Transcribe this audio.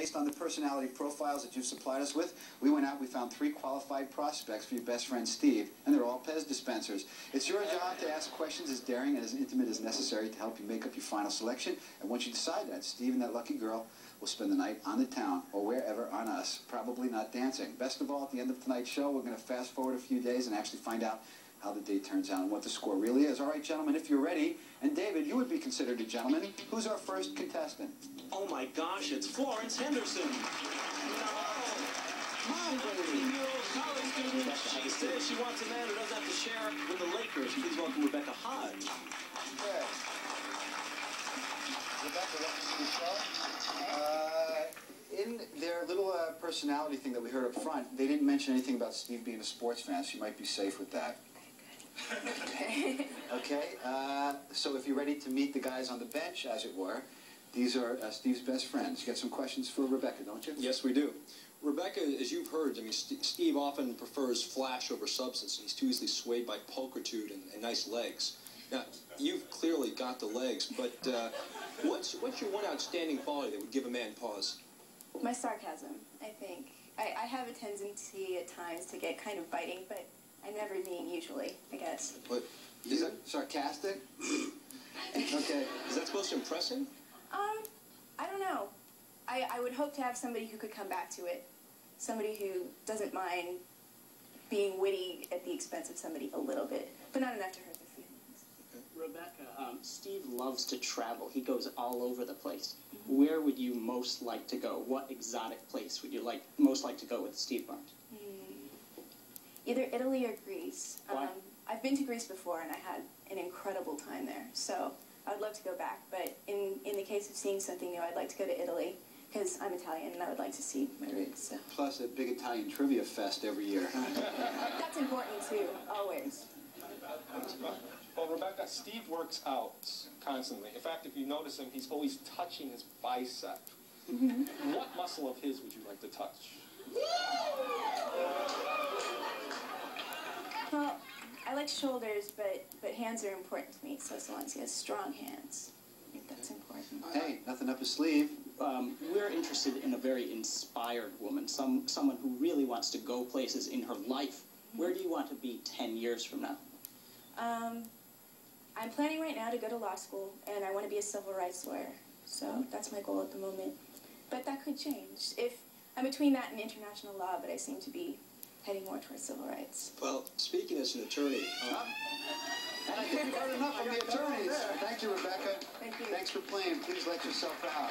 based on the personality profiles that you've supplied us with, we went out, we found 3 qualified prospects for your best friend Steve, and they're all Pez dispensers. It's your job to ask questions as daring and as intimate as necessary to help you make up your final selection, and once you decide that, Steve and that lucky girl will spend the night on the town or wherever on us, probably not dancing. Best of all, at the end of tonight's show, we're going to fast forward a few days and actually find out how the date turns out and what the score really is. All right, gentlemen, if you're ready, and David, you would be considered a gentleman. Who's our first contestant? Oh my gosh, it's Florence Henderson. Mom, college student. She says she wants a man who doesn't have to share with the Lakers. Please welcome Rebecca Hodge. Yes. Rebecca, welcome to the show. In their little personality thing that we heard up front, they didn't mention anything about Steve being a sports fan, so you might be safe with that. Okay, so if you're ready to meet the guys on the bench, as it were, these are Steve's best friends. You got some questions for Rebecca, don't you? Yes, we do. Rebecca, as you've heard, I mean, Steve often prefers flash over substance. He's too easily swayed by pulchritude and nice legs. Now, you've clearly got the legs, but what's your one outstanding quality that would give a man pause? My sarcasm, I think. I have a tendency at times to get kind of biting, but I never mean usually, I guess. What? Is it sarcastic? Okay. Is that supposed to impress him? I don't know. I would hope to have somebody who could come back to it. Somebody who doesn't mind being witty at the expense of somebody a little bit, but not enough to hurt their feelings. Okay. Rebecca, Steve loves to travel. He goes all over the place. Mm-hmm. Where would you most like to go? What exotic place would you most like to go with Steve Barnes? Either Italy or Greece. Why? I've been to Greece before, and I had an incredible time there. So I would love to go back. But in the case of seeing something new, I'd like to go to Italy, because I'm Italian, and I would like to see my roots. So. Plus a big Italian trivia fest every year. That's important, too, always. Well, Rebecca, Steve works out constantly. In fact, if you notice him, he's always touching his bicep. Mm-hmm. What muscle of his would you like to touch? Well, I like shoulders, but hands are important to me, so as long as he has strong hands, I think that's important. Hey, nothing up his sleeve. We're interested in a very inspired woman, someone who really wants to go places in her life. Where do you want to be 10 years from now? I'm planning right now to go to law school, and I want to be a civil rights lawyer. So that's my goal at the moment. But that could change. I'm between that and international law, but I seem to be heading more towards civil rights. Well, speaking as an attorney... And I think we've heard enough from the attorneys. Thank you, Rebecca. Thank you. Thanks for playing. Please let yourself out.